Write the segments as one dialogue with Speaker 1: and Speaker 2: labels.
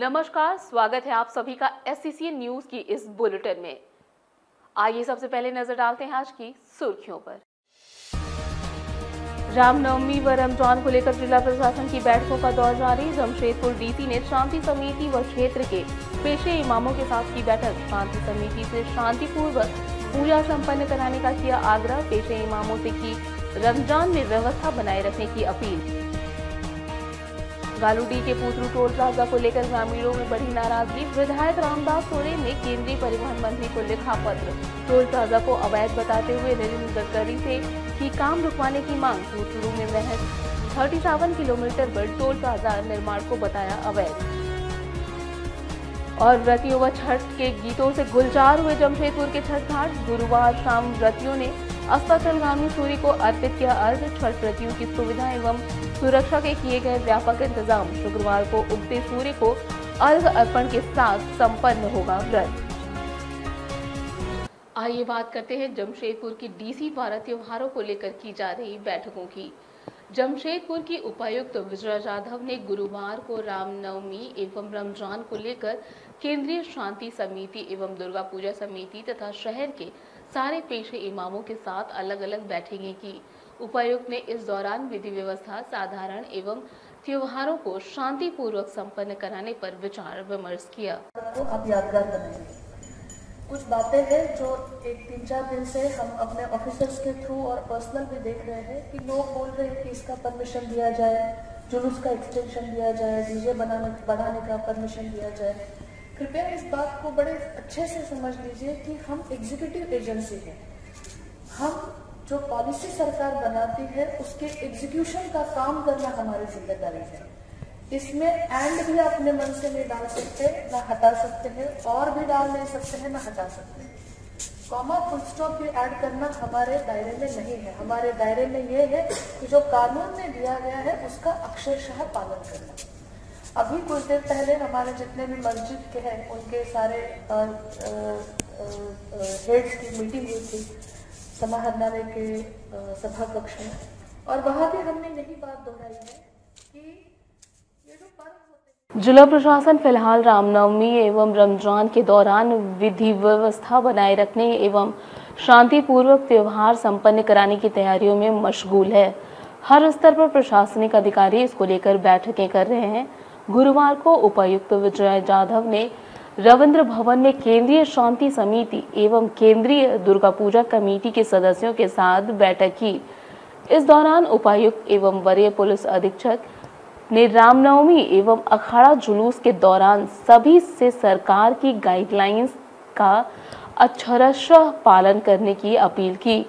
Speaker 1: नमस्कार, स्वागत है आप सभी का SCCN न्यूज की इस बुलेटिन में। आइए सबसे पहले नजर डालते हैं आज की सुर्खियों पर। रामनवमी व रमजान को लेकर जिला प्रशासन की बैठकों का दौर जारी। जमशेदपुर DC ने शांति समिति व क्षेत्र के पेशे इमामों के साथ की बैठक। शांति समिति से शांतिपूर्वक पूजा संपन्न कराने का किया आग्रह। पेशे इमामों से की रमजान में व्यवस्था बनाए रखने की अपील। गालूडी के पूतरू टोल प्लाजा को लेकर ग्रामीणों में बढ़ी नाराजगी। विधायक रामदास सोरेन ने केंद्रीय परिवहन मंत्री को लिखा पत्र। टोल प्लाजा को अवैध बताते हुए नितिन गडकरी से की काम रुकवाने की मांग। पूतरू में महज 37 किलोमीटर पर टोल प्लाजा निर्माण को बताया अवैध। और व्रतियों व छठ के गीतों से गुलजार हुए जमशेदपुर के छठ घाट। गुरुवार शाम व्रतियों ने अस्ताचलगामी सूर्य को अर्पित किया अर्घ्य। छठ व्रतियों की सुविधा एवं सुरक्षा के किए गए व्यापक इंतजाम। शुक्रवार को उगते सूर्य को अर्घ्य अर्पण के साथ संपन्न होगा व्रत। आइए बात करते हैं जमशेदपुर की DC द्वारा त्योहारों को लेकर की जा रही बैठकों की। जमशेदपुर की उपायुक्त विजया जाधव ने गुरुवार को रामनवमी एवं रमजान को लेकर केंद्रीय शांति समिति एवं दुर्गा पूजा समिति तथा शहर के सारे पेशे इमामों के साथ अलग अलग बैठकें की। उपायुक्त ने इस दौरान विधि व्यवस्था, साधारण एवं त्योहारों को शांतिपूर्वक संपन्न कराने पर विचार विमर्श किया।
Speaker 2: तो आप यादगार बनाएंगे। कुछ बातें हैं जो एक 3-4 दिन से हम अपने ऑफिसर्स के थ्रू और पर्सनल भी देख रहे हैं कि लोग बोल रहे हैं कि इसका परमिशन दिया जाए, जुलूस का एक्सटेंशन दिया जाए, डीजे बढ़ाने का परमिशन दिया जाए। कृपया इस बात को बड़े अच्छे से समझ लीजिए कि हम एग्जीक्यूटिव एजेंसी हैं। हम जो पॉलिसी सरकार बनाती है उसके एग्जीक्यूशन का काम करना हमारी जिम्मेदारी है। इसमें एंड भी अपने मन से नहीं डाल सकते, ना हटा सकते हैं, और भी डाल नहीं सकते हैं, ना हटा सकते हैं। कॉमा फुल स्टॉप भी ऐड करना हमारे दायरे में नहीं है। हमारे दायरे में ये है कि जो कानून में दिया गया है उसका अक्षरशः पालन करना। अभी कुछ देर पहले हमारे जितने भी मस्जिद के हैं उनके सारे हेड्स की मीटिंग हुई थी समाहरणालय के सभा कक्ष में, और वहां भी हमने यही बात दोहराई है कि ये जो पर्व होते हैं।
Speaker 1: जिला प्रशासन फिलहाल रामनवमी एवं रमजान के दौरान विधि व्यवस्था बनाए रखने एवं शांतिपूर्वक त्योहार संपन्न कराने की तैयारियों में मशगूल है। हर स्तर पर प्रशासनिक अधिकारी इसको लेकर बैठकें कर रहे हैं। गुरुवार को उपायुक्त विजया जाधव ने रविंद्र भवन में केंद्रीय शांति समिति एवं केंद्रीय दुर्गा पूजा कमेटी के सदस्यों के साथ बैठक की। इस दौरान उपायुक्त एवं वरीय पुलिस अधीक्षक ने रामनवमी एवं अखाड़ा जुलूस के दौरान सभी से सरकार की गाइडलाइंस का अक्षरशः पालन करने की अपील की।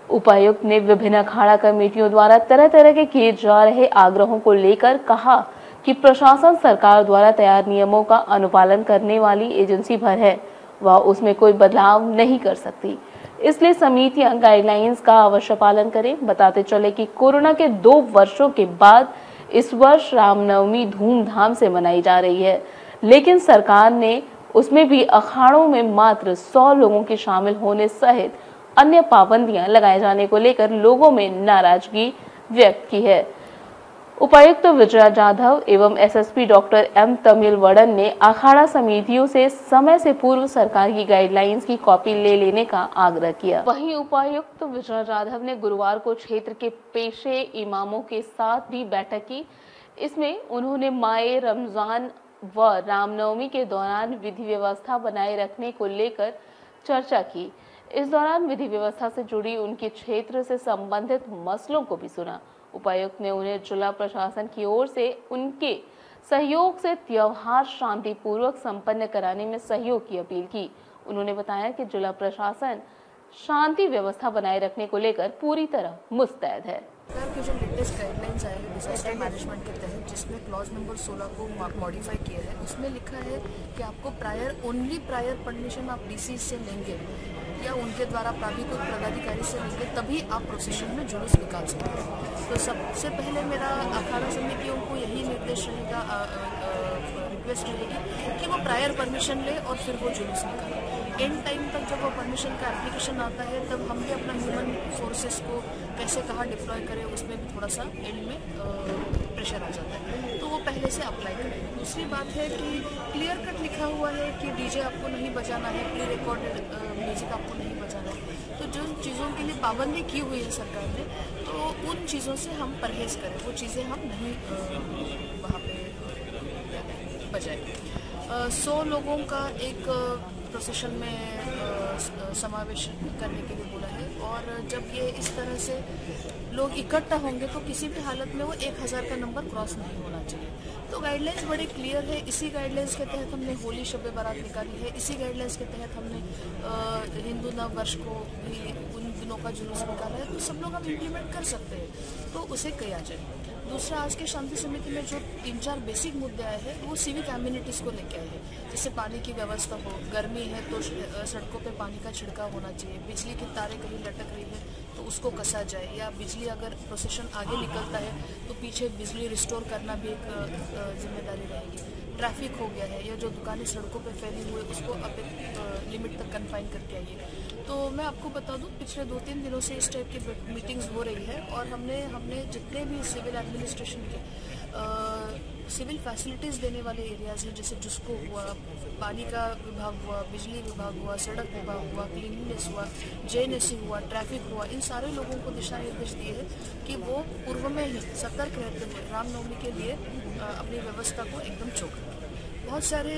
Speaker 1: उपायुक्त ने विभिन्न अखाड़ा कमेटियों द्वारा तरह तरह के किए जा रहे आग्रहों को लेकर कहा कि प्रशासन सरकार द्वारा तैयार नियमों का अनुपालन करने वाली एजेंसी भर है, वह उसमें कोई बदलाव नहीं कर सकती। इसलिए समितियां गाइडलाइंस का अवश्य पालन करें। बताते चले कि कोरोना के 2 वर्षों के बाद इस वर्ष रामनवमी धूमधाम से मनाई जा रही है, लेकिन सरकार ने उसमें भी अखाड़ों में मात्र 100 लोगों के शामिल होने सहित अन्य पाबंदियां लगाए जाने को लेकर लोगों में नाराजगी व्यक्त की है। उपायुक्त विजया जाधव एवं SSP डॉक्टर M तमिलवड़न ने अखाड़ा समितियों से समय से पूर्व सरकार की गाइडलाइंस की कॉपी ले लेने का आग्रह किया। वहीं उपायुक्त विजया जाधव ने गुरुवार को क्षेत्र के पेशे इमामों के साथ भी बैठक की। इसमें उन्होंने माए रमजान व रामनवमी के दौरान विधि व्यवस्था बनाए रखने को लेकर चर्चा की। इस दौरान विधि व्यवस्था से जुड़ी उनके क्षेत्र से संबंधित मसलों को भी सुना। उपायुक्त ने उन्हें जिला प्रशासन की ओर से उनके सहयोग से त्योहार शांतिपूर्वक संपन्न कराने में सहयोग की अपील की। उन्होंने बताया कि जिला प्रशासन शांति व्यवस्था बनाए रखने को लेकर पूरी तरह मुस्तैद है।
Speaker 2: सरकार की जो लेटेस्ट गाइडलाइंस आए हैं डिजास्टर मैनेजमेंट के तहत, जिसमें क्लॉज नंबर 16 को मॉडिफाई किया है, उसमें लिखा है कि आपको प्रायर परमिशन आप DC से लेंगे या उनके द्वारा प्राधिकृत पदाधिकारी से लेंगे, तभी आप प्रोसेशन में जुलूस निकाल सकते हैं। तो सबसे पहले मेरा अखाड़ा समितियों को यही निर्देश रहेगा, रिक्वेस्ट रहेगी कि वो प्रायर परमिशन ले और फिर वो जुलूस निकालें। एंड टाइम तक जब वो परमिशन का एप्लीकेशन आता है तब हम भी अपना ह्यूमन फोर्सेस को कैसे कहाँ डिप्लॉय करें उसमें भी थोड़ा सा एंड में प्रेशर आ जाता है, तो वो पहले से अप्लाई करें। दूसरी बात है कि क्लियर कट लिखा हुआ है कि डीजे आपको नहीं बजाना है, प्री रिकॉर्डेड म्यूजिक आपको नहीं बजाना है, तो जो चीज़ों के लिए पाबंदी की हुई है सरकार ने, तो उन चीज़ों से हम परहेज़ करें, वो चीज़ें हम नहीं वहाँ पे बजाएं। 100 लोगों का एक प्रोसेशन में समावेश करने के लिए बोला है, और जब ये इस तरह से लोग इकट्ठा होंगे तो किसी भी हालत में वो 1000 का नंबर क्रॉस नहीं होना चाहिए। तो गाइडलाइंस बड़े क्लियर है। इसी गाइडलाइंस के तहत हमने होली शब बारात निकाली है, इसी गाइडलाइंस के तहत हमने हिंदू नव वर्ष को भी उन दिनों का जुलूस निकाला है, तो सब लोग हम इम्प्लीमेंट कर सकते हैं, तो उसे किया जाए। दूसरा, आज के शांति समिति में जो 3-4 बेसिक मुद्दे आए हैं वो सिविक एम्यूनिटीज़ को लेके आए हैं, जैसे पानी की व्यवस्था हो, गर्मी है तो सड़कों पे पानी का छिड़काव होना चाहिए, बिजली की तारें कहीं लटक रही है तो उसको कसा जाए, या बिजली अगर प्रोसेशन आगे निकलता है तो पीछे बिजली रिस्टोर करना भी एक जिम्मेदारी रहेगी। ट्रैफिक हो गया है या जो दुकानें सड़कों पे फैली हुई है उसको अब एक लिमिट तक कन्फाइन करके आइए। तो मैं आपको बता दूं, पिछले 2-3 दिनों से इस टाइप की मीटिंग्स हो रही है, और हमने जितने भी सिविल एडमिनिस्ट्रेशन के सिविल फैसिलिटीज़ देने वाले एरियाज़ हैं, जैसे जुस्को हुआ, पानी का विभाग हुआ, बिजली विभाग हुआ, सड़क विभाग हुआ, क्लीनलीनेस हुआ, JNSC हुआ, ट्रैफिक हुआ, इन सारे लोगों को दिशा निर्देश दिए हैं कि वो पूर्व में ही सतर्क रहते हुए रामनवमी के लिए अपनी व्यवस्था को एकदम चौक रखें। बहुत सारे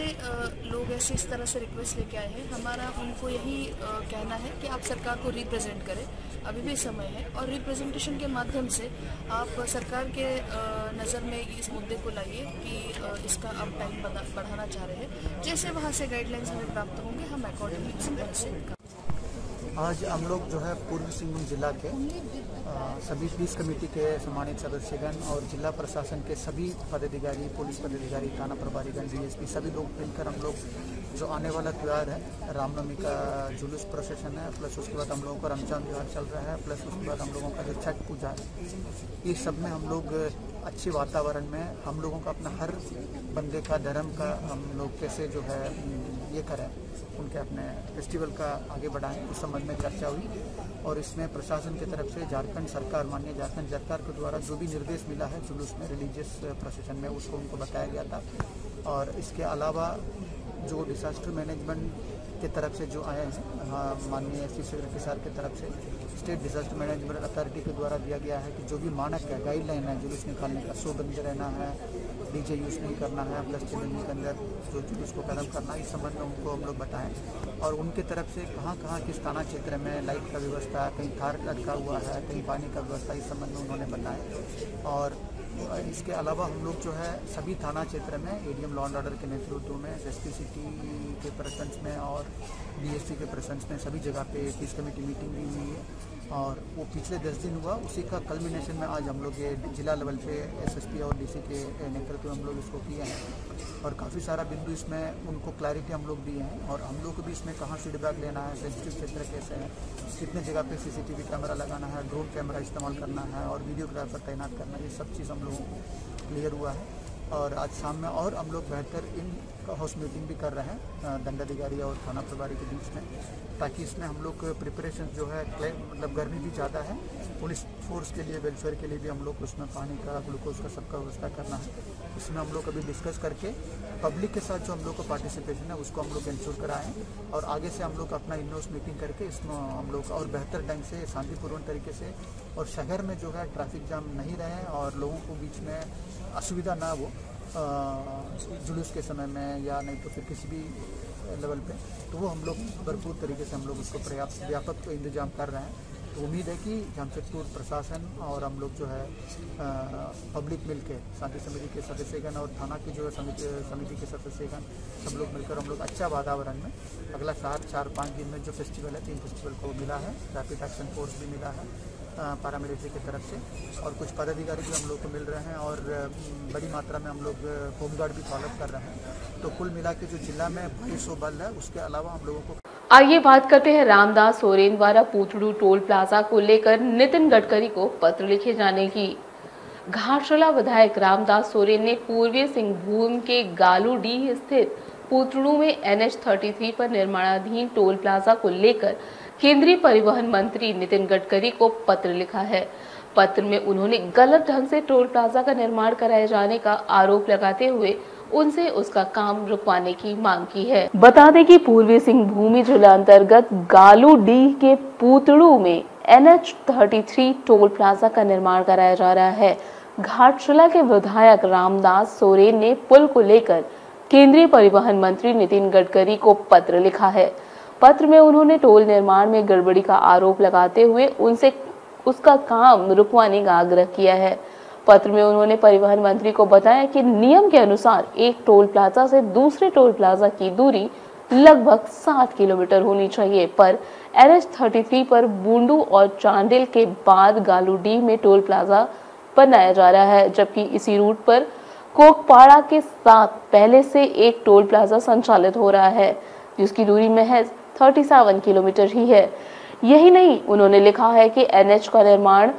Speaker 2: लोग ऐसे इस तरह से रिक्वेस्ट लेके आए हैं। हमारा उनको यही कहना है कि आप सरकार को रिप्रेजेंट करें, अभी भी समय है, और रिप्रेजेंटेशन के माध्यम से आप सरकार के नज़र में इस मुद्दे को लाइए कि इसका आप टाइम बढ़ाना चाह रहे हैं। जैसे वहाँ से गाइडलाइंस हमें प्राप्त होंगे, हम अकॉर्डिंगली इस तरह से।
Speaker 3: आज हम लोग जो है पूर्वी सिंहभूम जिला के सभी पीस कमेटी के सम्मानित सदस्यगण और जिला प्रशासन के सभी पदाधिकारी, पुलिस पदाधिकारी, थाना प्रभारीगण, DSP सभी लोग मिलकर हम लोग जो आने वाला त्यौहार है रामनवमी का जुलूस प्रोसेशन है, प्लस उसके बाद हम लोगों का रमजान त्यौहार चल रहा है, प्लस उसके बाद हम लोगों का जो छठ पूजा है, ये सब में हम लोग अच्छे वातावरण में हम लोगों का अपना हर बंदे का धर्म का हम लोग कैसे जो है ये करें, उनके अपने फेस्टिवल का आगे बढ़ाएं, उस संबंध में चर्चा हुई। और इसमें प्रशासन की तरफ से झारखंड सरकार, माननीय झारखंड सरकार के द्वारा जो भी निर्देश मिला है जुलूस में, रिलीजियस प्रोसेशन में, उसको उनको बताया गया था। और इसके अलावा जो डिजास्टर मैनेजमेंट के तरफ से जो आए हैं, माननीय चीफ सेक्रेटरी सर की तरफ से स्टेट डिजास्टर मैनेजमेंट अथॉरिटी के द्वारा दिया गया है कि जो भी मानक है, गाइडलाइन है जुलूस निकालने का, 100 बंदे रहना है, DJ यूज़ नहीं करना है, प्लस चिल्ड्रन के अंदर जो जुलूस को कदम करना है, इस संबंध में उनको हम लोग बताएं। और उनके तरफ से कहाँ कहाँ किस थाना क्षेत्र में लाइट का व्यवस्था, कहीं थार लटका हुआ है, कहीं पानी का व्यवस्था, इस संबंध में उन्होंने बताया। और इसके अलावा हम लोग जो है सभी थाना क्षेत्र में ADM लॉ एंड ऑर्डर के नेतृत्व में, SP सिटी के प्रेजेंस में और DSP के प्रेजेंस में सभी जगह पे पीस कमेटी मीटिंग भी हुई है। और वो पिछले 10 दिन हुआ, उसी का कल्मिनेशन में आज हम लोग ये जिला लेवल पे SSP और DC के नेतृत्व में हम लोग इसको किए हैं। और काफ़ी सारा बिंदु इसमें उनको क्लैरिटी हम लोग दिए हैं, और हम लोग को भी इसमें कहाँ फीडबैक लेना है, सेंसिटिव क्षेत्र कैसे है, कितने जगह पे CCTV कैमरा लगाना है, ड्रोन कैमरा इस्तेमाल करना है, और वीडियोग्राफर तैनात करना है, ये सब चीज़ हम लोगों को क्लियर हुआ है। और आज शाम में और हम लोग बेहतर इन हाउस मीटिंग भी कर रहे हैं दंडाधिकारी और थाना प्रभारी के बीच में, ताकि इसमें हम लोग प्रिपरेशन जो है, मतलब गर्मी भी ज़्यादा है, पुलिस फोर्स के लिए, वेलफेयर के लिए भी हम लोग को उसमें पानी का, ग्लूकोज का सबका व्यवस्था करना है। इसमें हम लोग अभी डिस्कस करके पब्लिक के साथ जो हम लोग का पार्टिसिपेशन है उसको हम लोग इंश्योर कराएं, और आगे से हम लोग अपना इनोस मीटिंग करके इसमें हम लोग और बेहतर ढंग से शांतिपूर्ण तरीके से, और शहर में जो है ट्रैफिक जाम नहीं रहे और लोगों को बीच में असुविधा ना हो जुलूस के समय में, या नहीं तो फिर किसी भी लेवल पे, तो वो हम लोग भरपूर तरीके से हम लोग उसको पर्याप्त व्यापक इंतजाम कर रहे हैं। तो उम्मीद है कि जमशेदपुर प्रशासन और हम लोग जो है पब्लिक मिलके, शांति समिति के सदस्यगण और थाना की जो है समिति के सदस्यगण, सब लोग मिलकर हम लोग अच्छा वातावरण में अगला 4-5 दिन में जो फेस्टिवल है, 3 फेस्टिवल को मिला है, रैपिड एक्शन फोर्स भी मिला है पैरामिलिट्री की तरफ से, और कुछ पदाधिकारी भी हम लोग को मिल रहे हैं, और बड़ी मात्रा में हम लोग होमगार्ड भी फॉलोअप कर रहे हैं। तो कुल मिला के जो जिला में 2200 बल है, उसके अलावा हम लोगों को।
Speaker 1: आइए बात करते हैं रामदास सोरेन द्वारा पूथड़ू टोल प्लाजा को लेकर नितिन गडकरी को पत्र लिखे जाने की। घाटशिला विधायक रामदास सोरेन ने पूर्वी सिंहभूम के गालूडीह स्थित पूतड़ू में NH-33 पर निर्माणाधीन टोल प्लाजा को लेकर केंद्रीय परिवहन मंत्री नितिन गडकरी को पत्र लिखा है। पत्र में उन्होंने गलत ढंग से टोल प्लाजा का निर्माण कराए जाने का आरोप लगाते हुए उनसे उसका काम रुकवाने की मांग की है। बता दें कि पूर्वी सिंहभूम जिला अंतर्गत गालूडीह के पूतड़ू में NH-33 टोल प्लाजा का निर्माण कराया जा रहा है। घाटशिला के विधायक रामदास सोरेन ने पुल को लेकर केंद्रीय परिवहन मंत्री नितिन गडकरी को पत्र लिखा है। पत्र में उन्होंने टोल निर्माण में गड़बड़ी का आरोप लगाते हुए उनसे उसका काम रुकवाने का आग्रह किया है। पत्र में उन्होंने परिवहन मंत्री को बताया कि नियम के अनुसार एक टोल प्लाजा से दूसरे टोल प्लाजा की दूरी लगभग 60 किलोमीटर होनी चाहिए, पर NH-33 पर बूंडू और चांडिल के बाद गालूडीह में टोल प्लाजा बनाया जा रहा है, जबकि इसी रूट पर कोकपाड़ा के साथ पहले से एक टोल प्लाजा संचालित हो रहा है, जिसकी दूरी महज 37 किलोमीटर ही है। यही नहीं, उन्होंने लिखा है कि NH का निर्माण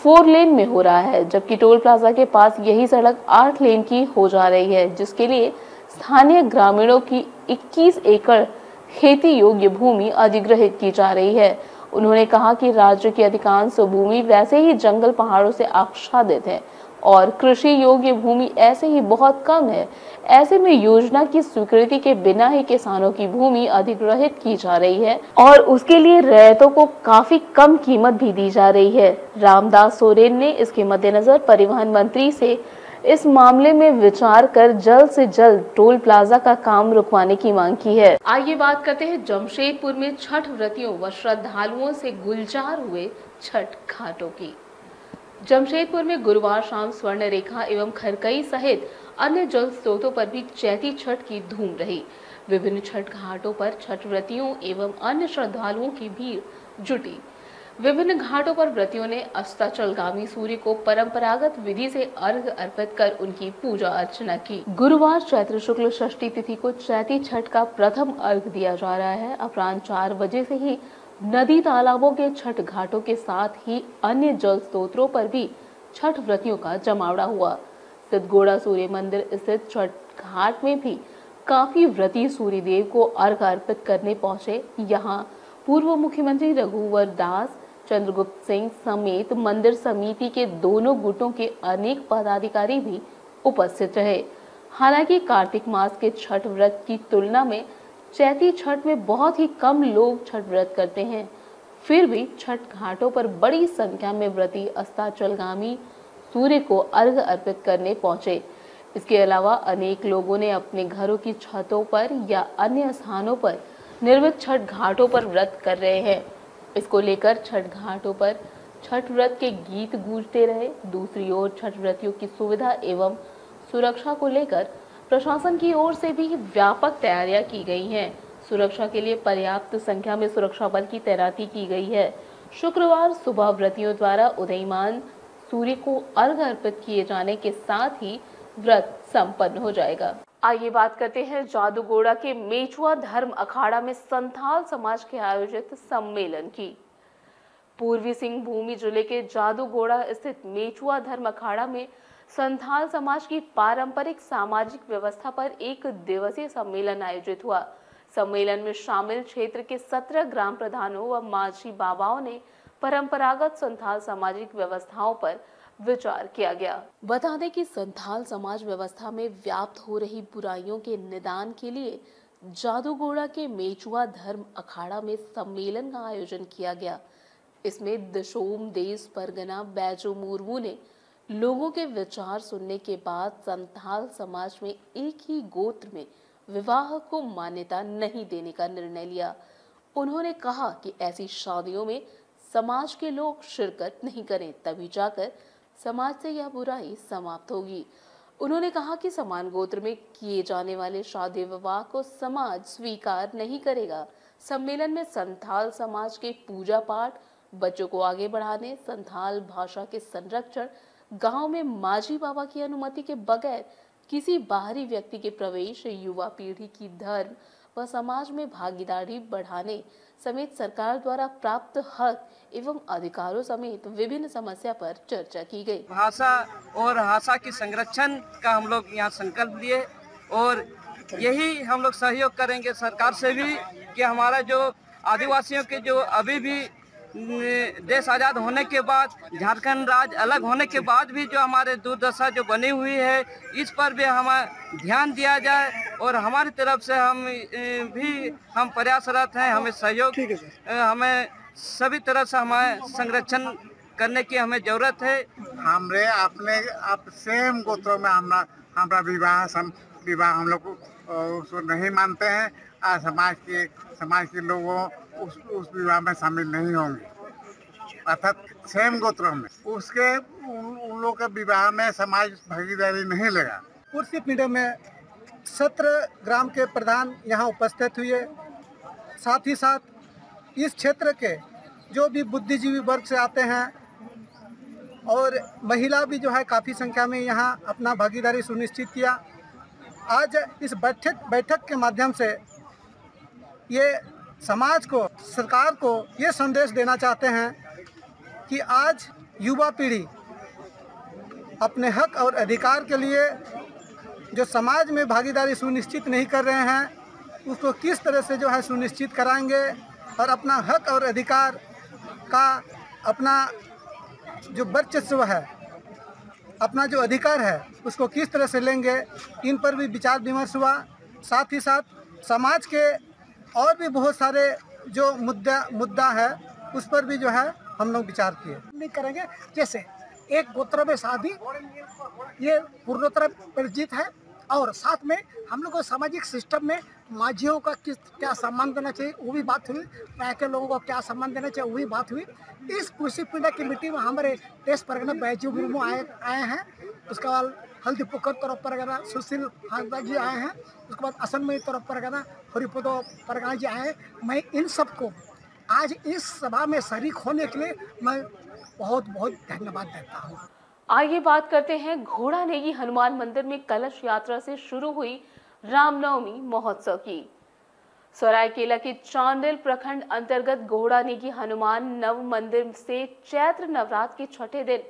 Speaker 1: 4 लेन में हो रहा है, जबकि टोल प्लाजा के पास यही सड़क 8 लेन की हो जा रही है, जिसके लिए स्थानीय ग्रामीणों की 21 एकड़ खेती योग्य भूमि अधिग्रहित की जा रही है। उन्होंने कहा कि राज्य की अधिकांश भूमि वैसे ही जंगल पहाड़ों से आच्छादित है और कृषि योग्य भूमि ऐसे ही बहुत कम है। ऐसे में योजना की स्वीकृति के बिना ही किसानों की भूमि अधिग्रहित की जा रही है और उसके लिए रैयतों को काफी कम कीमत भी दी जा रही है। रामदास सोरेन ने इसके मद्देनजर परिवहन मंत्री से इस मामले में विचार कर जल्द से जल्द टोल प्लाजा का काम रुकवाने की मांग की है। आइए बात करते हैं जमशेदपुर में छठ व्रतियों व श्रद्धालुओं से गुलजार हुए छठ घाटों की। जमशेदपुर में गुरुवार शाम स्वर्ण रेखा एवं खरकई सहित अन्य जल स्रोतों पर भी चैती छठ की धूम रही। विभिन्न छठ घाटों पर छठ व्रतियों एवं अन्य श्रद्धालुओं की भीड़ जुटी। विभिन्न घाटों पर व्रतियों ने अस्ताचलगामी सूर्य को परंपरागत विधि से अर्घ्य अर्पित कर उनकी पूजा अर्चना की। गुरुवार चैत्र शुक्ल षष्ठी तिथि को चैती छठ का प्रथम अर्घ्य दिया जा रहा है। अपराह्न 4 बजे से ही नदी तालाबों के छठ घाटों के साथ ही अन्य जल स्रोतों पर भी छठ व्रतियों का जमावड़ा हुआ। सिद्धगोड़ा सूर्य मंदिर स्थित छठ घाट में भी काफी व्रती सूर्य देव को अर्घ्य अर्पित करने पहुंचे। यहाँ पूर्व मुख्यमंत्री रघुवर दास, चंद्रगुप्त सिंह समेत मंदिर समिति के दोनों गुटों के अनेक पदाधिकारी भी उपस्थित रहे। हालांकि कार्तिक मास के छठ व्रत की तुलना में चैती छठ में बहुत ही कम लोग छठ व्रत करते हैं, फिर भी छठ घाटों पर बड़ी संख्या में व्रती अस्ताचलगामी सूर्य को अर्घ्य अर्पित करने पहुंचे। इसके अलावा अनेक लोगों ने अपने घरों की छतों पर या अन्य स्थानों पर निर्मित छठ घाटों पर व्रत कर रहे हैं। इसको लेकर छठ घाटों पर छठ व्रत के गीत गूंजते रहे। दूसरी ओर छठ व्रतियों की सुविधा एवं सुरक्षा को लेकर प्रशासन की ओर से भी व्यापक तैयारियां की गई हैं। सुरक्षा के लिए पर्याप्त संख्या में सुरक्षा बल की तैनाती की गई है। शुक्रवार सुबह व्रतियों द्वारा उदयमान सूर्य को अर्घ्य अर्पित किए जाने के साथ ही व्रत संपन्न हो जाएगा। आइए बात करते हैं जादूगोड़ा के मेचुआ धर्म अखाड़ा में संथाल समाज के आयोजित सम्मेलन की। पूर्वी सिंहभूम जिले के जादूगोड़ा स्थित मेचुआ धर्म अखाड़ा में संथाल समाज की पारंपरिक सामाजिक व्यवस्था पर एक दिवसीय सम्मेलन आयोजित हुआ। सम्मेलन में शामिल क्षेत्र के 17 ग्राम प्रधानों व माझी बाबाओं ने परंपरागत संथाल सामाजिक व्यवस्थाओं पर विचार किया गया। बता दें कि संथाल समाज व्यवस्था में व्याप्त हो रही बुराइयों के निदान के लिए जादूगोड़ा के मेचुआ धर्म अखाड़ा में सम्मेलन का आयोजन किया गया। इसमें दशोम देश परगना बैजू मुर्मू ने लोगों के विचार सुनने के बाद संथाल समाज में एक ही गोत्र में विवाह को मान्यता नहीं देने का निर्णय लिया। उन्होंने कहा कि ऐसी शादियों में समाज के लोग शिरकत नहीं करें, तभी जाकर समाज से यह बुराई समाप्त होगी। उन्होंने कहा कि समान गोत्र में किए जाने वाले शादी विवाह को समाज स्वीकार नहीं करेगा। सम्मेलन में संथाल समाज के पूजा पाठ, बच्चों को आगे बढ़ाने, संथाल भाषा के संरक्षण, गांव में माझी बाबा की अनुमति के बगैर किसी बाहरी व्यक्ति के प्रवेश, युवा पीढ़ी की धर्म व समाज में भागीदारी बढ़ाने समेत सरकार द्वारा प्राप्त हक एवं अधिकारों समेत विभिन्न समस्या पर चर्चा की गई।
Speaker 4: भाषा और भाषा के संरक्षण का हम लोग यहाँ संकल्प लिए और यही हम लोग सहयोग करेंगे सरकार से भी कि हमारा जो आदिवासियों के जो अभी भी देश आज़ाद होने के बाद, झारखंड राज्य अलग होने के बाद भी जो हमारे दुर्दशा जो बनी हुई है, इस पर भी हमें ध्यान दिया जाए और हमारी तरफ से हम प्रयासरत हैं। हमें सहयोग, हमें सभी तरह से हमें संरक्षण करने की हमें जरूरत है।
Speaker 5: हमरे आप सेम गोत्रों में हमारा विवाह हम लोग उसको नहीं मानते हैं। समाज के लोगों उस विवाह में शामिल नहीं होंगे, अर्थात सेम गोत्रों में उन लोग के विवाह में समाज भागीदारी नहीं लेगा।
Speaker 6: कुर्सी पीढ़े में 17 ग्राम के प्रधान यहाँ उपस्थित हुए। साथ ही साथ इस क्षेत्र के जो भी बुद्धिजीवी वर्ग से आते हैं और महिला भी जो है काफ़ी संख्या में यहाँ अपना भागीदारी सुनिश्चित किया। आज इस बैठक के माध्यम से ये समाज को, सरकार को ये संदेश देना चाहते हैं कि आज युवा पीढ़ी अपने हक और अधिकार के लिए जो समाज में भागीदारी सुनिश्चित नहीं कर रहे हैं, उसको किस तरह से जो है सुनिश्चित कराएंगे और अपना हक और अधिकार का, अपना जो वर्चस्व है, अपना जो अधिकार है, उसको किस तरह से लेंगे, इन पर भी विचार विमर्श हुआ। साथ ही साथ समाज के और भी बहुत सारे जो मुद्दा है, उस पर भी जो है हम लोग विचार किए।
Speaker 7: नहीं करेंगे, जैसे एक गोत्र में शादी ये पूर्णोत्तर परिचित है, और साथ में हम लोग को सामाजिक सिस्टम में माझियों का क्या सम्मान देना चाहिए वो भी बात हुई, यहाँ के लोगों को क्या सम्मान देना चाहिए वो भी बात हुई। इस कुर्सी पीढ़ा की मीटिंग में हमारे देश परगना बैजू मुर्मू आए हैं, उसके बाद हल्दी पुकर तरफ परगना सुशील हाजदा जी आए हैं, उसके बाद असम में तरफ परगना हरिपदो परगना जी आए हैं। मैं इन सबको आज इस सभा में शरीक होने के लिए मैं बहुत बहुत धन्यवाद देता हूँ।
Speaker 1: आइए बात करते हैं घोड़ा नेगी हनुमान मंदिर में कलश यात्रा से शुरू हुई रामनवमी महोत्सव की। सरायकेला के चांडिल प्रखंड अंतर्गत घोड़ा नेगी हनुमान नव मंदिर से चैत्र नवरात्र के छठे दिन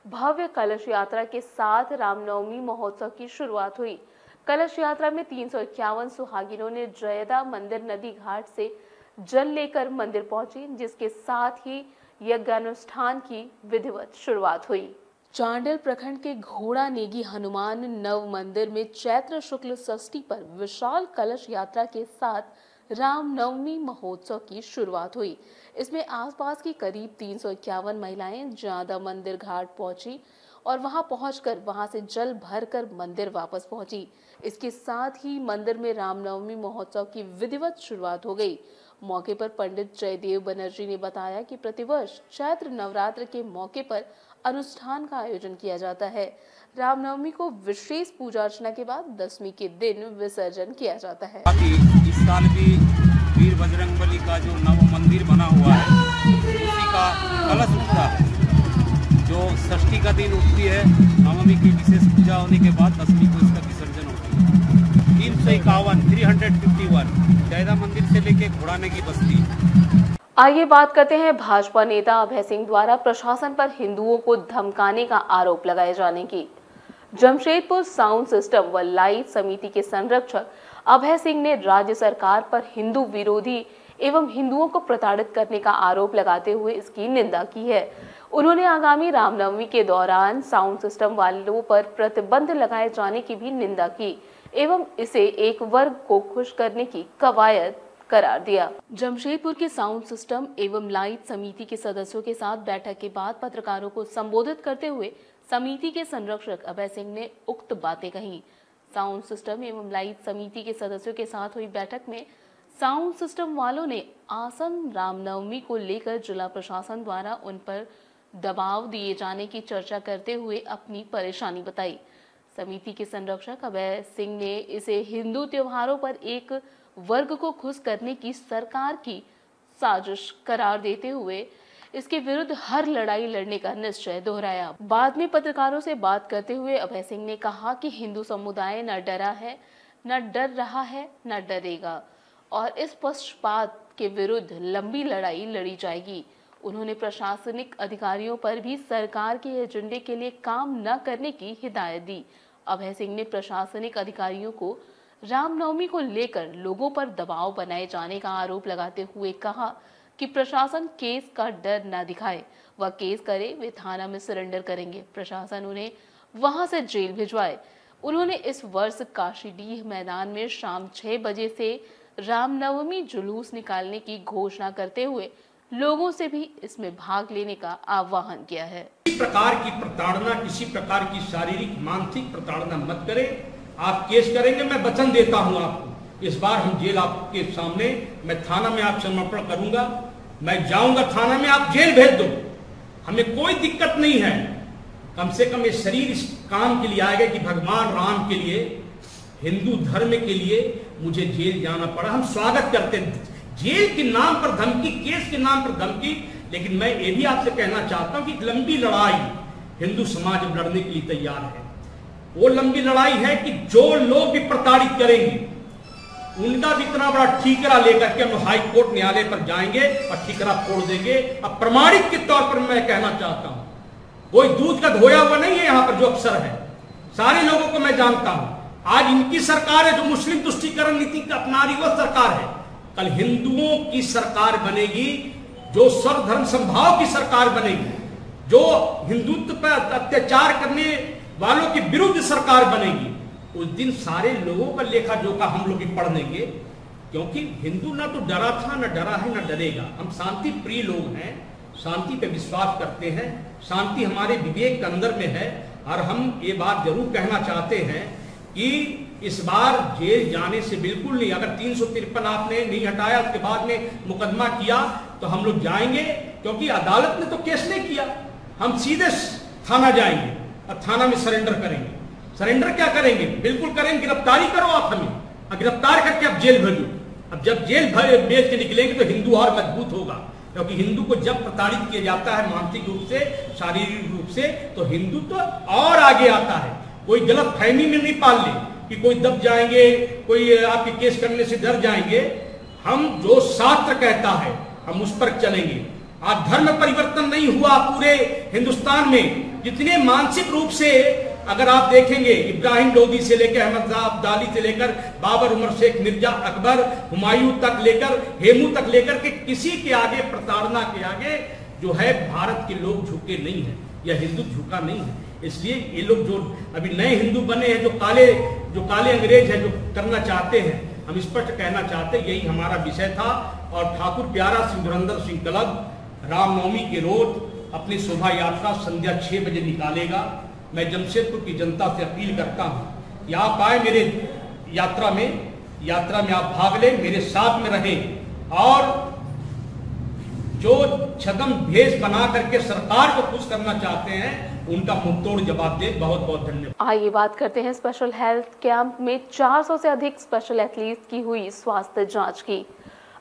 Speaker 1: भव्य कलश यात्रा के साथ रामनवमी महोत्सव की शुरुआत हुई। कलश यात्रा में 351 सुहागिनों ने जयदा मंदिर नदी घाट से जल लेकर मंदिर पहुंची, जिसके साथ ही यज्ञानुष्ठान की विधिवत शुरुआत हुई। चांडिल प्रखंड के घोड़ा नेगी हनुमान नव मंदिर में चैत्र शुक्ल षष्ठी पर विशाल कलश यात्रा के साथ रामनवमी महोत्सव की शुरुआत हुई। इसमें आसपास की करीब 351 महिलाएं ज्यादा मंदिर घाट पहुंची और वहां पहुंचकर वहां से जल भरकर मंदिर वापस पहुंची। इसके साथ ही मंदिर में रामनवमी महोत्सव की विधिवत शुरुआत हो गई। मौके पर पंडित जयदेव बनर्जी ने बताया कि प्रतिवर्ष चैत्र नवरात्र के मौके पर अनुष्ठान का आयोजन किया जाता है। रामनवमी को विशेष पूजा अर्चना के बाद दशमी के दिन विसर्जन किया जाता है।
Speaker 8: इस साल भी वीर बजरंगबली का जो नव मंदिर बना हुआ है, उसी का कलश उठता है, जो षष्ठी का दिन उठती है। नवमी की विशेष पूजा होने के बाद दशमी को इसका विसर्जन होता है। 351 जयदा मंदिर से लेके घोड़ा नेगी बस्ती।
Speaker 1: आइए बात करते हैं भाजपा नेता अभय सिंह द्वारा प्रशासन पर हिंदुओं को धमकाने का आरोप लगाए जाने की। जमशेदपुर साउंड सिस्टम व लाइट समिति के संरक्षक अभय सिंह ने राज्य सरकार पर हिंदू विरोधी एवं हिंदुओं को प्रताड़ित करने का आरोप लगाते हुए इसकी निंदा की है। उन्होंने आगामी रामनवमी के दौरान साउंड सिस्टम वालों पर प्रतिबंध लगाए जाने की भी निंदा की एवं इसे एक वर्ग को खुश करने की कवायद करार दिया। जमशेदपुर के साउंड सिस्टम एवं लाइट समिति के सदस्यों के साथ बैठक के बाद पत्रकारों को संबोधित करते हुए समिति के संरक्षक अभय सिंह ने उक्त बातें कही। साउंड सिस्टम एवं लाइट समिति के सदस्यों के साथ हुई बैठक में साउंड सिस्टम वालों ने आसन रामनवमी को लेकर जिला प्रशासन द्वारा उन पर दबाव दिए जाने की चर्चा करते हुए अपनी परेशानी बताई। समिति के संरक्षक अभय सिंह ने इसे हिंदू त्योहारों पर एक वर्ग को खुश करने की सरकार की साजिश करार देते हुए इसके विरुद्ध हर लड़ाई लड़ने का निश्चय दोहराया। बाद में पत्रकारों से बात करते हुए अभय सिंह ने कहा कि हिंदू समुदाय न डरा है, न डर रहा है, न डरेगा और इस पक्षपात के विरुद्ध लंबी लड़ाई लड़ी जाएगी। उन्होंने प्रशासनिक अधिकारियों पर भी सरकार के एजेंडे के लिए काम न करने की हिदायत दी। अभय सिंह ने प्रशासनिक अधिकारियों को रामनवमी को लेकर लोगों पर दबाव बनाए जाने का आरोप लगाते हुए कहा कि प्रशासन केस का डर न दिखाए, वह केस करे वे थाना में सरेंडर करेंगे, प्रशासन उन्हें वहां से जेल भिजवाए। उन्होंने इस वर्ष काशीडीह मैदान में शाम 6 बजे से रामनवमी जुलूस निकालने की घोषणा करते हुए लोगों से भी इसमें भाग लेने का आह्वान किया है।
Speaker 9: किसी प्रकार की प्रताड़ना, किसी प्रकार की शारीरिक मानसिक प्रताड़ना मत करें। आप केस करेंगे, मैं वचन देता हूं आपको, इस बार हम जेल आपके सामने, मैं थाना में आप समर्पण करूंगा, मैं जाऊंगा थाना में, आप जेल भेज दो, हमें कोई दिक्कत नहीं है। कम से कम ये शरीर इस काम के लिए आएगा कि भगवान राम के लिए, हिंदू धर्म के लिए मुझे जेल जाना पड़ा। हम स्वागत करते हैं जेल के नाम पर धमकी, केस के नाम पर धमकी। लेकिन मैं ये भी आपसे कहना चाहता हूं कि लंबी लड़ाई हिंदू समाज अब लड़ने के लिए तैयार है। वो लंबी लड़ाई है कि जो लोग भी प्रताड़ित करेंगे उनका भी इतना बड़ा ठीकरा लेकर के हम हाई कोर्ट न्यायालय पर जाएंगे और ठीकरा फोड़ देंगे। अब प्रमाणित के तौर पर मैं कहना चाहता हूं, कोई दूध का धोया हुआ नहीं है यहाँ पर जो अफसर है, सारे लोगों को मैं जानता हूं। आज इनकी सरकार है जो मुस्लिम तुष्टीकरण नीति अपना रही, वह सरकार है। कल हिंदुओं की सरकार बनेगी, जो सर्वधर्म समभाव की सरकार बनेगी, जो हिंदुत्व पर अत्याचार करने वालों के विरुद्ध सरकार बनेगी, उस दिन सारे लोगों का लेखा जोखा हम लोग पढ़ लेंगे। क्योंकि हिंदू ना तो डरा था, ना डरा है, ना डरेगा। हम शांति प्रिय लोग हैं, शांति पे विश्वास करते हैं, शांति हमारे विवेक के अंदर में है। और हम ये बात जरूर कहना चाहते हैं कि इस बार जेल जाने से बिल्कुल नहीं, अगर 353 आपने नहीं हटाया, उसके बाद में मुकदमा किया तो हम लोग जाएंगे, क्योंकि अदालत ने तो केस नहीं किया। हम सीधे थाना जाएंगे और थाना में सरेंडर करेंगे। सरेंडर क्या करेंगे? बिल्कुल करेंगे, गिरफ्तारी करो आप हमें, गिरफ्तार करके आप जेल भेजो। अब जब जेल भेज के निकलेंगे तो हिंदू और मजबूत होगा, क्योंकि हिंदू को जब प्रताड़ित किया जाता है मानसिक रूप से, शारीरिक रूप से, तो हिंदू तो और आगे आता है। कोई गलत फहमी में नहीं पाल ले कि कोई दब जाएंगे, कोई आपके केस करने से डर जाएंगे। हम जो शास्त्र कहता है हम उस पर चलेंगे। आज धर्म परिवर्तन नहीं हुआ पूरे हिंदुस्तान में। जितने मानसिक रूप से अगर आप देखेंगे, इब्राहिम लोदी से लेकर अहमद शाह अब्दाली से लेकर बाबर, उमर शेख, मिर्जा अकबर, हुमायूं तक लेकर, हेमू तक लेकर के किसी के आगे, प्रताड़ना के आगे जो है भारत के लोग झुके नहीं है, या हिंदू झुका नहीं है। इसलिए ये लोग जो अभी नए हिंदू बने हैं, जो काले अंग्रेज हैं, जो करना चाहते हैं, हम स्पष्ट कहना चाहते हैं, यही हमारा विषय था। और ठाकुर प्यारा सिंह धुरंधर सिंह क्लब रामनवमी के रोज अपनी शोभा यात्रा संध्या 6 बजे निकालेगा। मैं जमशेदपुर की जनता से अपील करता हूं कि आप आए मेरे यात्रा में आप भाग लें, मेरे साथ में रहें, और जो छद्म भेष बना करके सरकार को खुश करना चाहते हैं उनका मुंहतोड़ जवाब दे। बहुत बहुत धन्यवाद।
Speaker 1: आइए बात करते हैं स्पेशल हेल्थ कैंप में 400 से अधिक स्पेशल एथलीट्स की हुई स्वास्थ्य जांच की।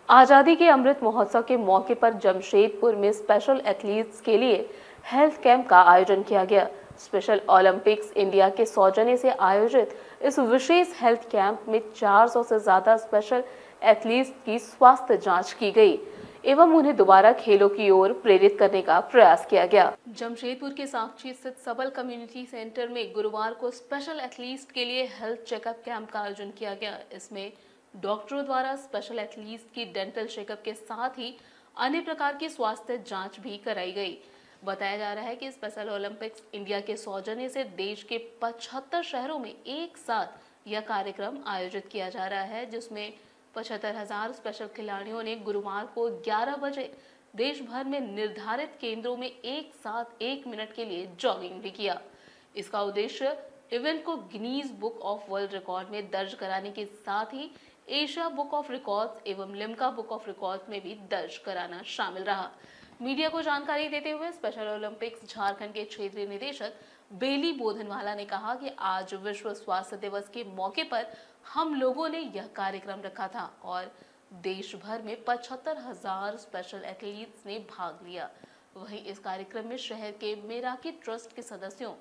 Speaker 1: आजादी के अमृत महोत्सव के मौके पर जमशेदपुर में स्पेशल एथलीट्स के लिए हेल्थ कैंप का आयोजन किया गया। स्पेशल ओलंपिक्स इंडिया के सौजन्य से आयोजित इस विशेष हेल्थ कैंप में 400 से ज्यादा स्पेशल एथलीट्स की स्वास्थ्य जांच की गई एवं उन्हें दोबारा खेलों की ओर प्रेरित करने का प्रयास किया गया। जमशेदपुर के साक्षी स्थित सबल कम्युनिटी सेंटर में गुरुवार को स्पेशल एथलीट्स के लिए हेल्थ चेकअप कैंप का आयोजन किया गया। इसमें डॉक्टरों द्वारा स्पेशल एथलीट्स की डेंटल चेकअप के साथ ही अन्य प्रकार की स्वास्थ्य जांच भी कराई गई। बताया जा रहा है कि स्पेशल ओलंपिक्स इंडिया के सौजन्य से देश के 75 शहरों में एक साथ यह कार्यक्रम आयोजित किया जा रहा है, जिसमें 75,000 स्पेशल खिलाड़ियों ने गुरुवार को 11 बजे देश भर में निर्धारित केंद्रों में एक साथ 1 मिनट के लिए जॉगिंग भी किया। इसका उद्देश्य इवेंट को Guinness book of world record में दर्ज कराने के साथ ही एशिया बुक ऑफ रिकॉर्ड्स एवं लिम्का बुक ऑफ रिकॉर्ड्स में भी दर्ज कराना शामिल रहा। मीडिया को जानकारी देते हुए स्पेशल ओलंपिक्स झारखंड के क्षेत्रीय निदेशक बेली बोधनवाला ने कहा कि आज विश्व स्वास्थ्य दिवस के मौके पर हम लोगों ने यह कार्यक्रम रखा था और देश भर में 75,000 स्पेशल एथलीट्स ने भाग लिया। वहीं इस कार्यक्रम में शहर के मेराकी ट्रस्ट के सदस्यों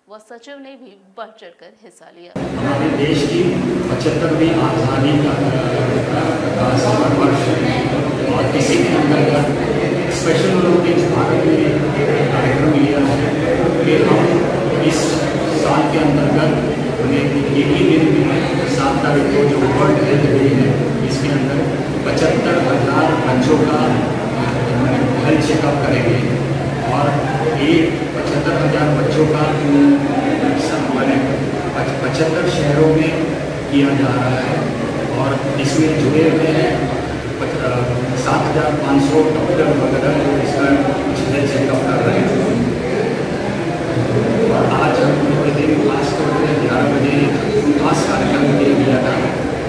Speaker 1: व सचिव ने भी बढ़ चढ़कर हिस्सा लिया।
Speaker 10: हमारे देश की 75वीं आज़ादी का वर्ष और इसी के अंतर्गत स्पेशल ओलंपिक्स भारत में कार्यक्रम लिया है कि हम इस साल के अंतर्गत एक ही दिन में 7 तारीख को जो इसके अंदर 75,000 बच्चों का हेल्थ चेकअप करेंगे और ये 75,000 बच्चों का मैंने 75 शहरों में किया जा रहा है और इसमें जुड़े हुए हैं 7,500 डॉक्टर वगैरह जो इसका हेल्थ चेकअप कर रहे हैं। और आज हम प्रतिदिन खास तौर पर 11 बजे खास कार्यक्रम किया गया था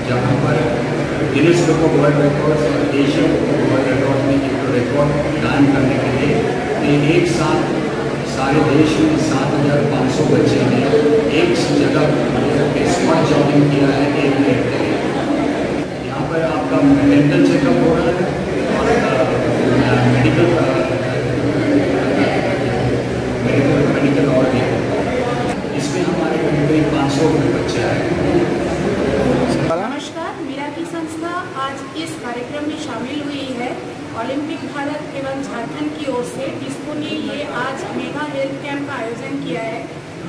Speaker 10: जहाँ पर Guinness book of world record और Asian book of world record में एक रिकॉर्ड कायम करने के लिए एक साथ सारे देश में 7,500 बच्चे ने एक जगह स्पॉट जॉगिंग किया है 1 मिनट के लिए। यहाँ पर आपका मेडिकल चेकअप हो रहा है और मेडिकल और भी इसमें हमारे करीब 500 बच्चे आए।
Speaker 11: नमस्कार, मेरा की संस्था आज इस कार्यक्रम में शामिल हुई है ओलंपिक भारत एवं झारखंड की ओर से, जिसको ने ये आज मेगा हेल्थ कैंप का आयोजन किया है।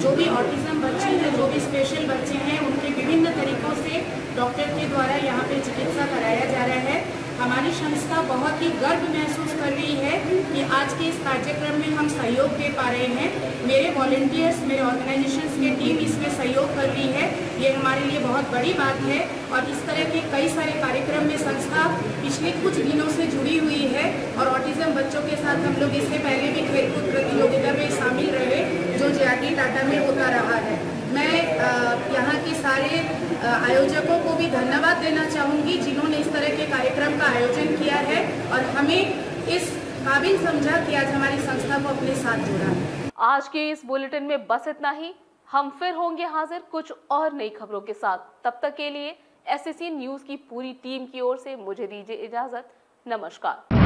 Speaker 11: जो भी ऑटिज्म बच्चे हैं, जो भी स्पेशल बच्चे हैं, उनके विभिन्न तरीकों से डॉक्टर के द्वारा यहाँ पे चिकित्सा कराया जा रहा है। हमारी संस्था बहुत ही गर्व महसूस कर रही है कि आज के इस कार्यक्रम में हम सहयोग दे पा रहे हैं। मेरे वॉलंटियर्स, मेरे ऑर्गेनाइजेशंस की टीम इसमें सहयोग कर रही है, ये हमारे लिए बहुत बड़ी बात है। और इस तरह के कई सारे कार्यक्रम में संस्था पिछले कुछ दिनों से जुड़ी हुई है और ऑटिज्म बच्चों के साथ हम लोग इससे पहले भी खेलकूद प्रतियोगिता में शामिल रहे, जो JRT टाटा में होता रहा है। मैं यहाँ के सारे आयोजकों को भी धन्यवाद देना चाहूँगी जिन्होंने इस तरह के कार्यक्रम का आयोजन किया है और हमें इस काबिल समझा कि आज हमारी संस्था को अपने साथ जोड़ा है।
Speaker 1: आज के इस बुलेटिन में बस इतना ही। हम फिर होंगे हाजिर कुछ और नई खबरों के साथ। तब तक के लिए SCC न्यूज की पूरी टीम की ओर से मुझे दीजिए इजाजत। नमस्कार।